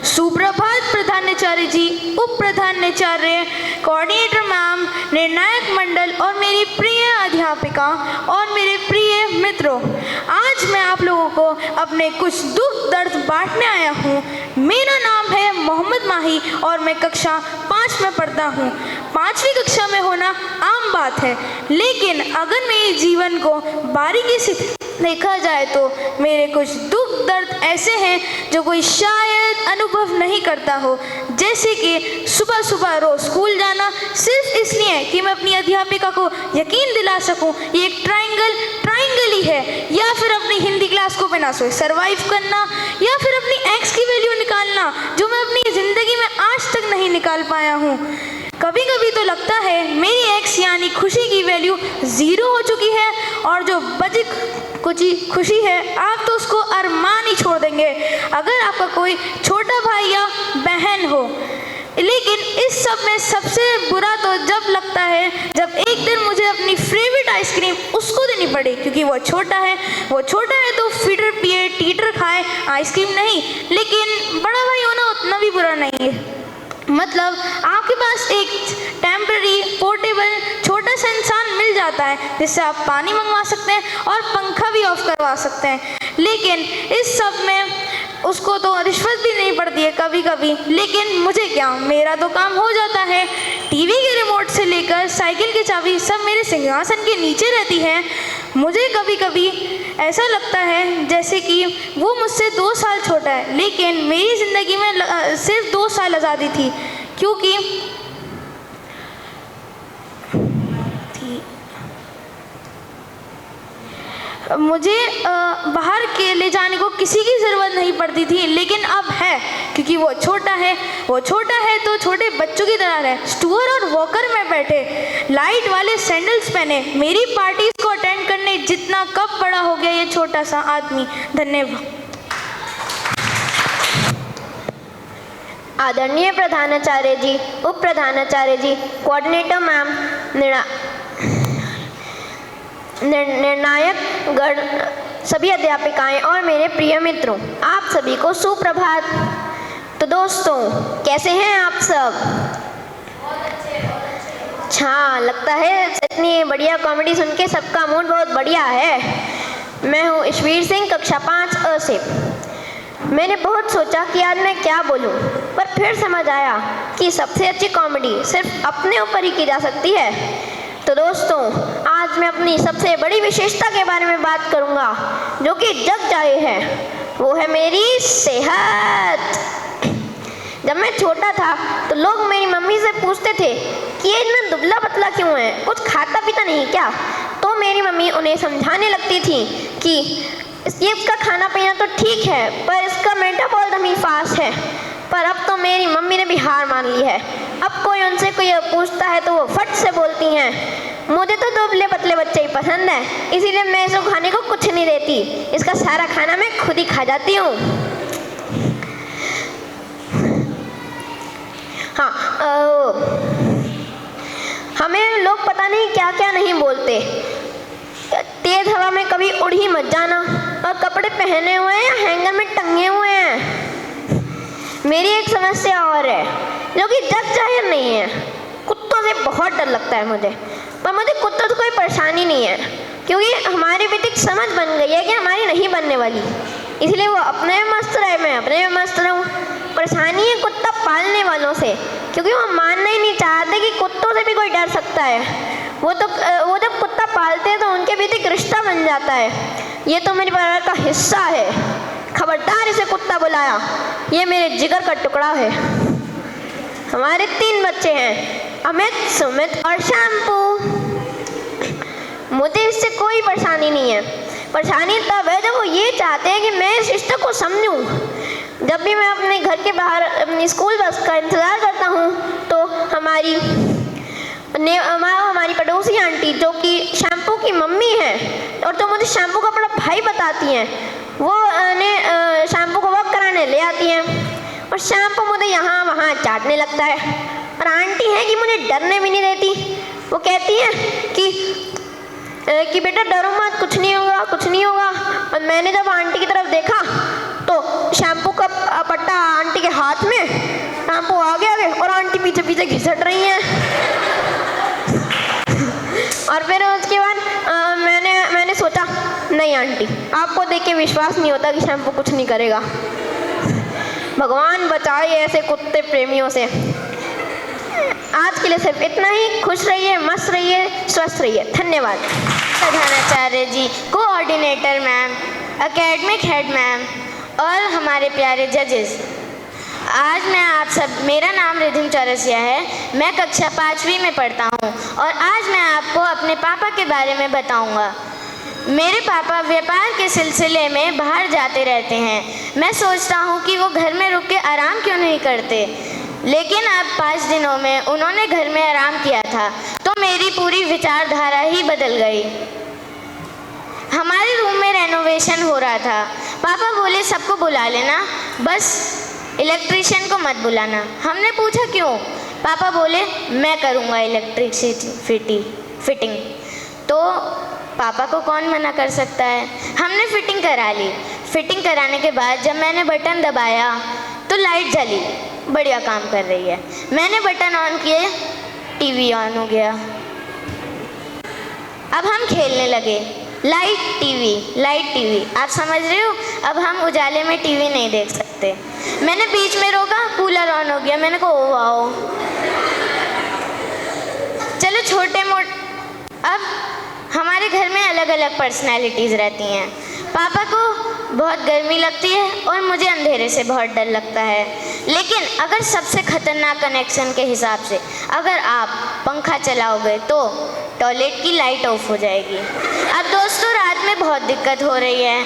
सुप्रभात प्रधानाचार्य जी, उप प्रधानाचार्य, कोऑर्डिनेटर मैम, निर्णायक मंडल और मेरी प्रिय अध्यापिका और मेरे प्रिय मित्रों, आज मैं आप लोगों को अपने कुछ दुख दर्द बांटने आया हूँ। मेरा नाम है मोहम्मद माही और मैं कक्षा 5 में पढ़ता हूँ। 5वीं कक्षा में होना आम बात है, लेकिन अगर मेरे जीवन को बारीकी से देखा जाए तो मेरे कुछ दुख दर्द ऐसे हैं जो कोई शायद अनुभव नहीं करता हो। जैसे कि सुबह सुबह रोज स्कूल जाना सिर्फ इसलिए कि मैं अपनी अध्यापिका को यकीन दिला सकूं ये एक ट्रायंगल ही है, या फिर अपनी हिंदी क्लास को बिना सोए सरवाइव करना, या फिर अपनी एक्स की वैल्यू निकालना जो मैं अपनी ज़िंदगी में आज तक नहीं निकाल पाया हूँ। कभी कभी तो लगता है मेरी एक्स यानी खुशी की वैल्यू 0 हो चुकी है, और जो बची कुछ खुशी है आप तो उसको अरमान ही छोड़ देंगे अगर आपका कोई छोटा भाई या बहन हो। लेकिन इस सब में सबसे बुरा तो जब लगता है जब एक दिन मुझे अपनी फेवरेट आइसक्रीम उसको देनी पड़े, क्योंकि वो छोटा है तो फीडर पिए टीटर खाए, आइसक्रीम नहीं। लेकिन बड़ा भाई होना उतना भी बुरा नहीं है। मतलब आपके पास एक टेम्पररी पोर्टेबल छोटा सा इंसान मिल जाता है जिससे आप पानी मंगवा सकते हैं और पंखा भी ऑफ करवा सकते हैं। लेकिन इस सब में उसको तो रिश्वत भी नहीं पड़ती है कभी कभी, लेकिन मुझे क्या, मेरा तो काम हो जाता है। टीवी के रिमोट से लेकर साइकिल की चाबी सब मेरे सिंहासन के नीचे रहती है। मुझे कभी कभी ऐसा लगता है जैसे कि वो मुझसे 2 साल छोटा है, लेकिन मेरी ज़िंदगी में सिर्फ 2 साल आज़ादी थी, क्योंकि मुझे बाहर के ले जाने को किसी की ज़रूरत नहीं पड़ती थी, लेकिन अब है क्योंकि वो छोटा है तो छोटे बच्चों की तरह है, स्टूअर और वॉकर में बैठे, लाइट वाले सैंडल्स पहने, मेरी पार्टीज को अटेंड करने जितना कब बड़ा हो गया ये छोटा सा आदमी। धन्यवाद। आदरणीय प्रधानाचार्य जी, उप प्रधानाचार्य जी, कोऑर्डिनेटर मैम, निर्णायक गण, सभी अध्यापिकाएं और मेरे प्रिय मित्रों, आप सभी को सुप्रभात। तो दोस्तों कैसे हैं आप सब? अच्छा लगता है इतनी बढ़िया कॉमेडी सुन के सबका मूड बहुत बढ़िया है। मैं हूँ ईश्वीर सिंह, कक्षा 5 अ से। मैंने बहुत सोचा कि आज मैं क्या बोलूं, पर फिर समझ आया कि सबसे अच्छी कॉमेडी सिर्फ अपने ऊपर ही की जा सकती है। तो दोस्तों, आज मैं अपनी सबसे बड़ी विशेषता के बारे में बात करूंगा, जो कि जग जाहिर है। वो है मेरी सेहत। जब मैं छोटा था तो लोग मेरी मम्मी से पूछते थे कि ये इतना दुबला पतला क्यों है, कुछ खाता पीता नहीं क्या? तो मेरी मम्मी उन्हें समझाने लगती थी कि इसका खाना पीना तो ठीक है, पर इसका मेटाबॉलिज्म ही फास्ट है। पर अब तो मेरी मम्मी ने भी हार मान ली है। अब कोई उनसे कोई पूछता है तो वो फट से बोलती हैं, मुझे तो दुबले पतले बच्चे ही पसंद है, इसीलिए मैं इसको खाने को कुछ नहीं देती, इसका सारा खाना मैं खुद ही खा जाती हूँ। हाँ, हमें लोग पता नहीं क्या क्या नहीं बोलते। तेज हवा में कभी उड़ ही मत जाना, और कपड़े पहने हुए हैं या हैंगर में टंगे हुए हैं। मेरी एक समस्या और है, जो कि जग जाहिर नहीं है। कुत्तों से बहुत डर लगता है मुझे, पर मुझे कुत्तों से कोई परेशानी नहीं है, क्योंकि हमारे बीच एक समझ बन गई है कि हमारी नहीं बनने वाली, इसलिए वो अपने में मस्त रहे, मैं अपने में मस्त रहूँ। परेशानी है कुत्ता पालने वालों से, क्योंकि वो मानना ही नहीं चाहते कि कुत्तों से भी कोई डर सकता है। वो जब कुत्ता पालते हैं तो उनके बीच एक रिश्ता बन जाता है, ये तो मेरे परिवार का हिस्सा है, खबरदार इसे कुत्ता बुलाया, ये मेरे जिगर का टुकड़ा है। हमारे 3 बच्चे हैं, अमित, सुमित और शैम्पू। मुझे इससे कोई परेशानी नहीं है। परेशानी तब है जब वो ये चाहते हैं कि मैं इस रिश्ते को समझूं। जब भी मैं अपने घर के बाहर अपनी स्कूल बस का इंतज़ार करता हूँ तो हमारी पड़ोसी आंटी, जो कि शैम्पू की मम्मी है और जो मुझे शैम्पू का बड़ा भाई बताती हैं, वो शैम्पू को वॉक कराने ले आती हैं, और शैम्पू मुझे यहाँ वहाँ चाटने लगता है। और आंटी है कि मुझे डरने भी नहीं देती। वो कहती हैं कि बेटा डरो मत, कुछ नहीं होगा, कुछ नहीं होगा। और मैंने जब आंटी की तरफ देखा तो शैम्पू का पट्टा आंटी के हाथ में, शैम्पू आगे आगे और आंटी पीछे पीछे घिसट रही हैं। और फिर उसके बाद मैंने सोचा, नहीं आंटी, आपको देख के विश्वास नहीं होता कि शैम्पू कुछ नहीं करेगा। भगवान बचाए ऐसे कुत्ते प्रेमियों से। आज के लिए सिर्फ इतना ही। खुश रहिए, मस्त रहिए, स्वस्थ रहिए। धन्यवाद। प्रधानाचार्य जी, coordinator ma'am, academic head ma'am और हमारे प्यारे जजेस, आज मैं आप सब, मेरा नाम रिधिम चौरसिया है, मैं कक्षा 5वीं में पढ़ता हूँ और आज मैं आपको अपने पापा के बारे में बताऊँगा। मेरे पापा व्यापार के सिलसिले में बाहर जाते रहते हैं। मैं सोचता हूँ कि वो घर में रुक के आराम क्यों नहीं करते, लेकिन अब 5 दिनों में उन्होंने घर में आराम किया था तो मेरी पूरी विचारधारा ही बदल गई। हमारे रूम में रेनोवेशन हो रहा था। पापा बोले सबको बुला लेना, बस इलेक्ट्रीशियन को मत बुलाना। हमने पूछा क्यों? पापा बोले मैं करूँगा इलेक्ट्रिसिटी फिटिंग। तो पापा को कौन मना कर सकता है। हमने फिटिंग करा ली। फिटिंग कराने के बाद जब मैंने बटन दबाया तो लाइट जली, बढ़िया काम कर रही है। मैंने बटन ऑन किए, टीवी ऑन हो गया। अब हम खेलने लगे, लाइट टीवी। आप समझ रहे हो, अब हम उजाले में टीवी नहीं देख सकते। मैंने बीच में रोका, कूलर ऑन हो गया। मैंने कहा ओ वाओ। चलो अब हमारे घर में अलग अलग पर्सनैलिटीज़ रहती हैं। पापा को बहुत गर्मी लगती है और मुझे अंधेरे से बहुत डर लगता है। लेकिन अगर सबसे ख़तरनाक कनेक्शन के हिसाब से अगर आप पंखा चलाओगे तो टॉयलेट की लाइट ऑफ हो जाएगी। अब दोस्तों, रात में बहुत दिक्कत हो रही है।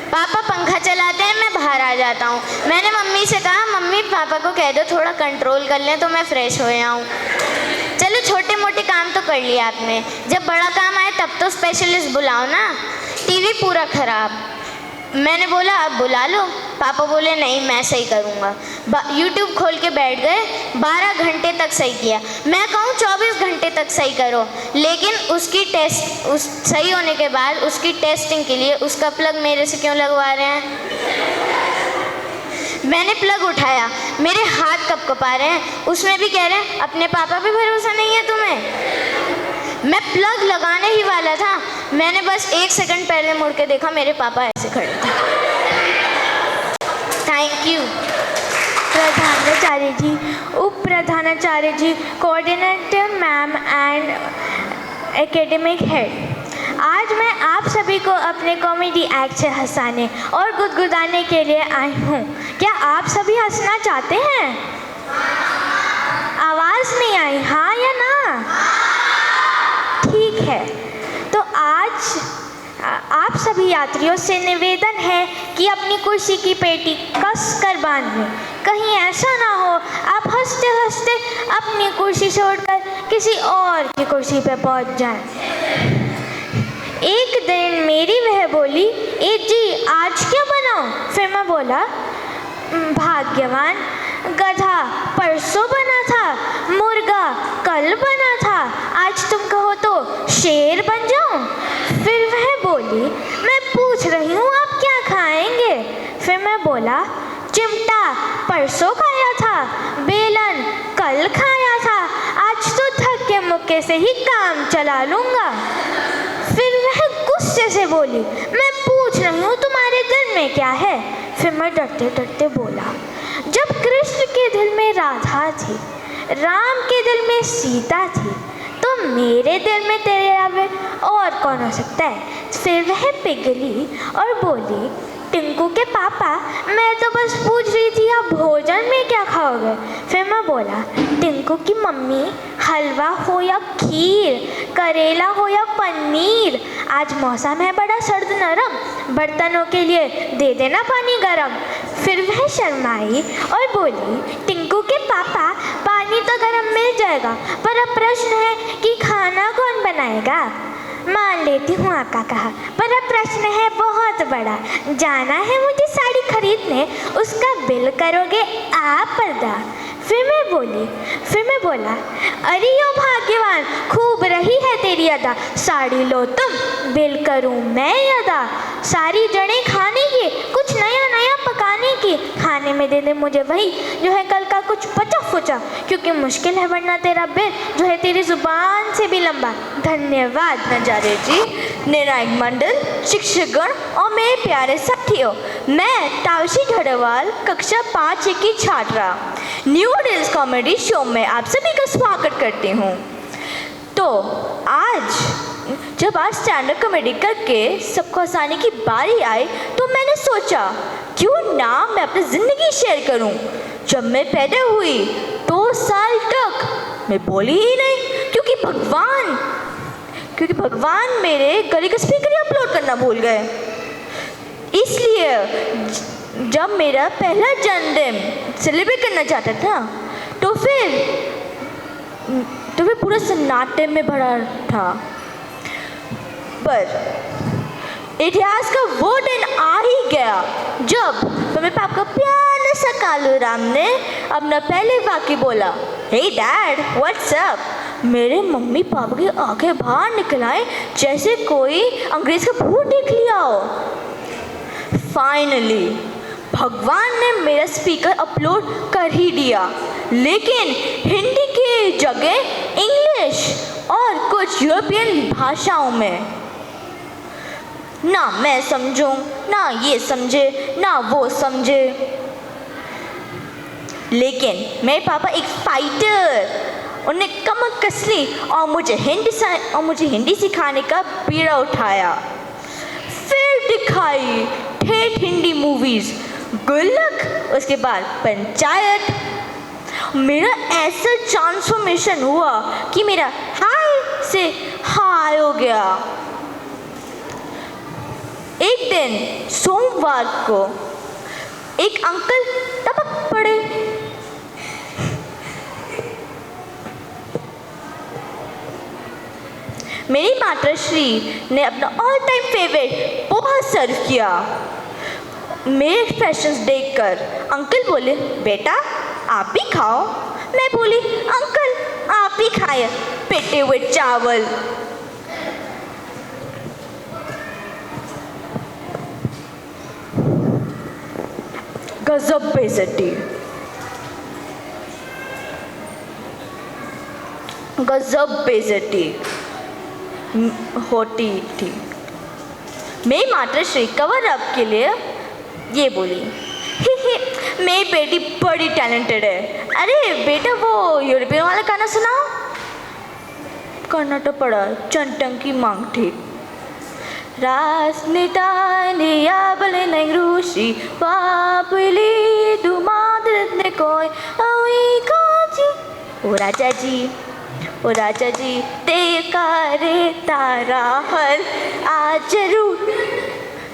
पापा पंखा चलाते हैं, मैं बाहर आ जाता हूँ। मैंने मम्मी से कहा, मम्मी पापा को कह दो थोड़ा कंट्रोल कर लें तो मैं फ्रेश हो आऊँ। चलो छोटे मोटे काम तो कर लिया आपने, जब बड़ा काम आए तब तो स्पेशलिस्ट बुलाओ ना। टीवी पूरा ख़राब। मैंने बोला अब बुला लो। पापा बोले नहीं मैं सही करूँगा। यूट्यूब खोल के बैठ गए, 12 घंटे तक सही किया। मैं कहूँ 24 घंटे तक सही करो, लेकिन उसकी सही होने के बाद उसकी टेस्टिंग के लिए उसका प्लग मेरे से क्यों लगवा रहे हैं। मैंने प्लग उठाया, मेरे हाथ कपकपा रहे हैं। उसमें भी कह रहे हैं अपने पापा पे भरोसा नहीं है तुम्हें। मैं प्लग लगाने ही वाला था, मैंने बस 1 सेकंड पहले मुड़ के देखा, मेरे पापा ऐसे खड़े थे। थैंक यू प्रधानाचार्य जी, उप प्रधानाचार्य जी, coordinator ma'am and academic head. आज मैं आप सभी को अपने कॉमेडी एक्ट से हंसाने और गुदगुदाने के लिए आई हूँ। क्या आप सभी हंसना चाहते हैं? आवाज़ नहीं आई, हाँ या ना? ठीक है, तो आज आप सभी यात्रियों से निवेदन है कि अपनी कुर्सी की पेटी कस कर बांध लें। कहीं ऐसा ना हो आप हंसते हंसते अपनी कुर्सी से उठकर किसी और की कुर्सी पर पहुंच जाएं। एक दिन मेरी वह बोली, ए जी आज क्या बनाऊं? फिर मैं बोला, भाग्यवान, गधा परसों बना था, मुर्गा कल बना था, आज तुम कहो तो शेर बन जाऊं? फिर वह बोली, मैं पूछ रही हूँ आप क्या खाएंगे? फिर मैं बोला, चिमटा परसों खाया था, बेलन कल खाया था, आज तो थक के मुक्के से ही काम चला लूँगा। फिर वह गुस्से से बोली, मैं पूछ रही हूँ तुम्हारे दिल में क्या है? फिर मैं डरते डरते बोला, जब कृष्ण के दिल में राधा थी, राम के दिल में सीता थी, तो मेरे दिल में तेरे अलावा और कौन हो सकता है? फिर वह पिघली और बोली, टिंकू के पापा, मैं तो बस पूछ रही थी आप भोजन में क्या खाओगे? फिर मैं बोला, टिंकू की मम्मी, हलवा हो या खीर, करेला हो या पनीर, आज मौसम है बड़ा सर्द नरम, बर्तनों के लिए दे देना पानी गरम। फिर वह शर्माई और बोली, टिंकू के पापा, पानी तो गरम मिल जाएगा, पर अब प्रश्न है कि खाना कौन बनाएगा? मान लेती हूँ आपका कहा, पर अब प्रश्न है बहुत बड़ा। जाना है मुझे साड़ी खरीदने, उसका बिल करोगे आप पर्दा? फिर मैं बोला, अरे यो भाग्यवान, खूब रही है तेरी अदा, साड़ी लो तुम, बिल करूँ मैं अदा। सारी जड़ें खाने की, कुछ नया नया पकाने की, खाने में दे दे मुझे वही जो है कल का कुछ बचा फुचा, क्योंकि मुश्किल है वरना तेरा बिल जो है तेरी जुबान से भी लंबा। धन्यवाद। नजारे जी, निर्णायक मंडल, शिक्षकगण और मेरे प्यारे साथियों, मैं तावशी ढड़वाल कक्षा 5 की छात्रा न्यू रील्स कॉमेडी शो में आप सभी का स्वागत करती हूँ। तो आज जब आज स्टैंड अप कॉमेडी करके सबको हंसाने की बारी आई, तो मैंने सोचा क्यों ना मैं अपनी ज़िंदगी शेयर करूं। जब मैं पैदा हुई 2 साल तक मैं बोली ही नहीं, क्योंकि भगवान मेरे गले का स्पीकर ही अपलोड करना भूल गए। इसलिए जब मेरा पहला जन्मदिन सेलिब्रेट करना चाहता था, तो फिर पूरा सन्नाटे में भरा था। पर इतिहास का वो दिन आ ही गया जब मेरे पापा प्यारे सा कालू राम ने अपना पहले वाक्य बोला, हे डैड व्हाट्स अप। मेरे मम्मी पापा की आंखें बाहर निकल आई जैसे कोई अंग्रेज का भूत देख लिया हो। फाइनली भगवान ने मेरा स्पीकर अपलोड कर ही दिया, लेकिन हिंदी की जगह इंग्लिश और कुछ यूरोपियन भाषाओं में। ना मैं समझूं, ना ये समझे, ना वो समझे। लेकिन मेरे पापा एक फाइटर, उन्हें कमर कस ली और मुझे हिंदी सिखाने का बीड़ा उठाया। फिर दिखाई ठेठ हिंदी मूवीज़, गुल्लक, उसके बाद पंचायत। मेरा ऐसा ट्रांसफॉर्मेशन हुआ कि मेरा हाय से हाय हो गया। एक दिन सोमवार को एक अंकल टपक पड़े। मेरी माताश्री ने अपना ऑल टाइम फेवरेट पोहा सर्व किया। मेरे एक्सप्रेशंस देखकर अंकल बोले, बेटा आप भी खाओ। मैं बोली, अंकल आप भी खाए पिटे हुए चावल। गजब बेइज्जती, गजब बेइज्जती होती थी। मेरी माताश्री कवर अप के लिए ये बोली, ही मेरी बेटी बड़ी टैलेंटेड है। अरे बेटा वो यूरोपियन वाला गाना सुनाओ। करना तो पड़ा, चंटंकी मांग ठीक। Rasnitania balen rushi papili du madret ne koi awi kaji o raja ji dekare तारा हल आज जरूर।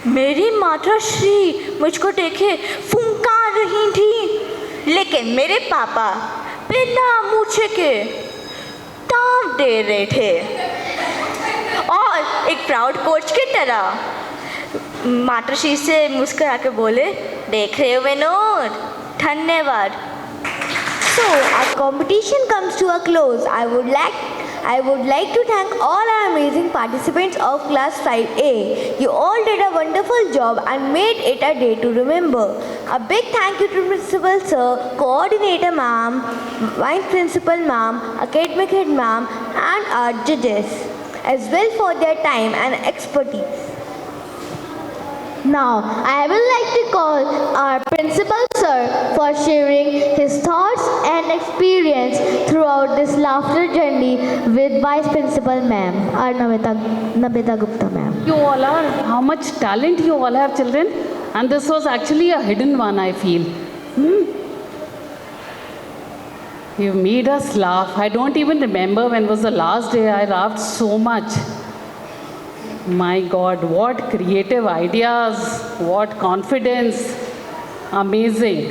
मेरी माता श्री मुझको देखे फुंकार रही थी, लेकिन मेरे पापा बिना मूछे के ताव दे रहे थे और एक प्राउड कोच की तरह मातृश्री से मुस्कुरा के बोले, देख रहे हो विनोद, धन्यवाद। So, our competition comes to a close. I would like to thank all our amazing participants of class 5A. You all did a wonderful job and made it a day to remember. A big thank you to Principal Sir, Coordinator Ma'am, Vice Principal Ma'am, Academic Head Ma'am and our judges as well for their time and expertise. Now, I would like to call our Principal Sir for sharing his thoughts and experience throughout this laughter journey with Vice Principal Ma'am, our Nabita Gupta Ma'am. You all are, how much talent you all have, children. And this was actually a hidden one, I feel. You made us laugh. I don't even remember when was the last day I laughed so much. My God, what creative ideas, what confidence. Amazing.